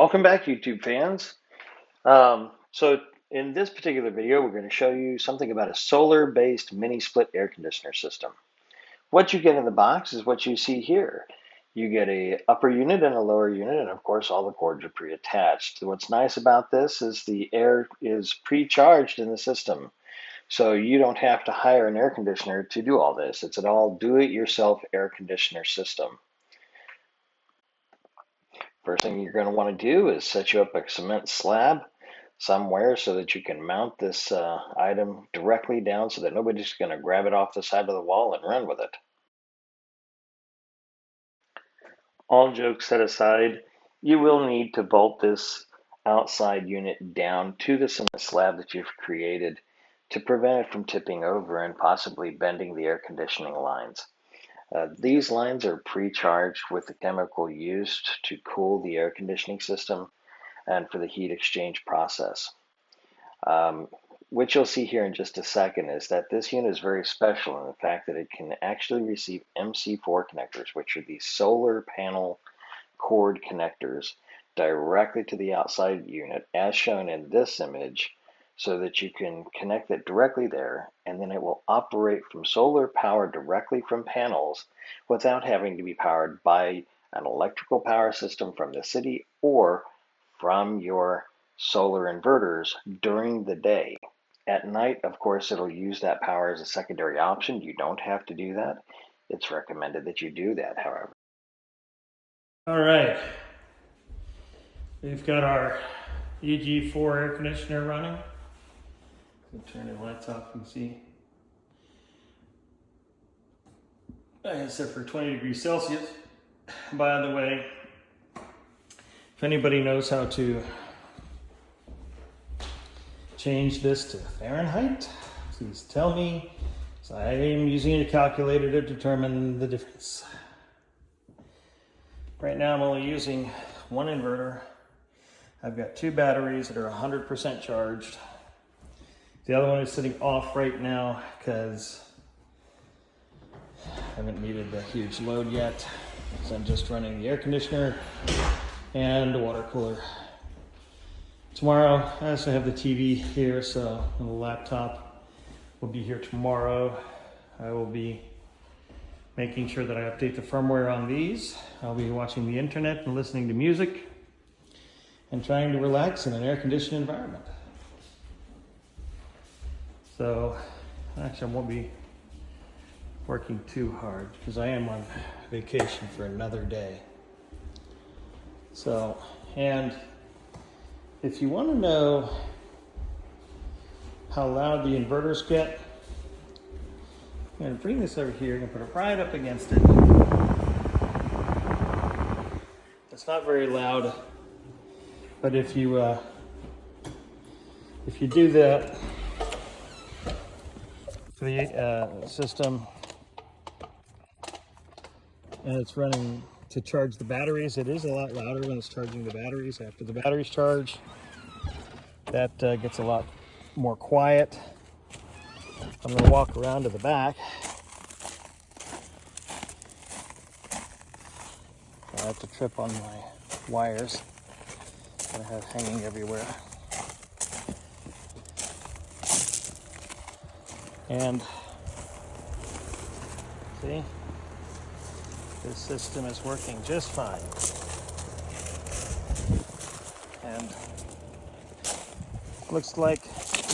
Welcome back, YouTube fans. So in this particular video, we're going to show you something about a solar-based mini-split air conditioner system. What you get in the box is what you see here. You get a upper unit and a lower unit, and of course all the cords are pre-attached. What's nice about this is the air is pre-charged in the system. So you don't have to hire an air conditioner to do all this. It's an all do-it-yourself air conditioner system. First thing you're going to want to do is set you up a cement slab somewhere so that you can mount this item directly down so that nobody's going to grab it off the side of the wall and run with it. All jokes set aside, you will need to bolt this outside unit down to the cement slab that you've created to prevent it from tipping over and possibly bending the air conditioning lines. These lines are pre-charged with the chemical used to cool the air conditioning system and for the heat exchange process. What you'll see here in just a second is that this unit is very special in the fact that it can actually receive MC4 connectors, which are these solar panel cord connectors, directly to the outside unit, as shown in this image, so that you can connect it directly there, and then it will operate from solar power directly from panels without having to be powered by an electrical power system from the city or from your solar inverters during the day. At night, of course, it'll use that power as a secondary option. You don't have to do that. It's recommended that you do that, however. All right, we've got our EG4 air conditioner running. So turn the lights off and see. I have set for 20 degrees Celsius. By the way, if anybody knows how to change this to Fahrenheit, please tell me. So I am using a calculator to determine the difference. Right now I'm only using one inverter. I've got two batteries that are 100% charged. The other one is sitting off right now because I haven't needed the huge load yet. So I'm just running the air conditioner and the water cooler. Tomorrow, I also have the TV here, so the laptop will be here tomorrow. I will be making sure that I update the firmware on these. I'll be watching the internet and listening to music and trying to relax in an air-conditioned environment. So, actually I won't be working too hard because I am on vacation for another day. So, and if you want to know how loud the inverters get, I'm going to bring this over here and put it right up against it. It's not very loud, but if you do that for the system and it's running to charge the batteries, it is a lot louder when it's charging the batteries. After the batteries charge, that gets a lot more quiet. I'm going to walk around to the back. I have to trip on my wires that I have hanging everywhere. And see, this system is working just fine. And looks like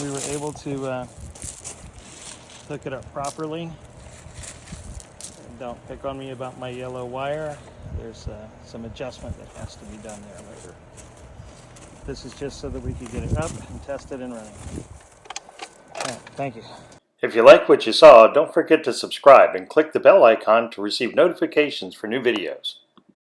we were able to hook it up properly. And don't pick on me about my yellow wire. There's some adjustment that has to be done there later. This is just so that we can get it up and test it and running. Right, thank you. If you like what you saw, don't forget to subscribe and click the bell icon to receive notifications for new videos.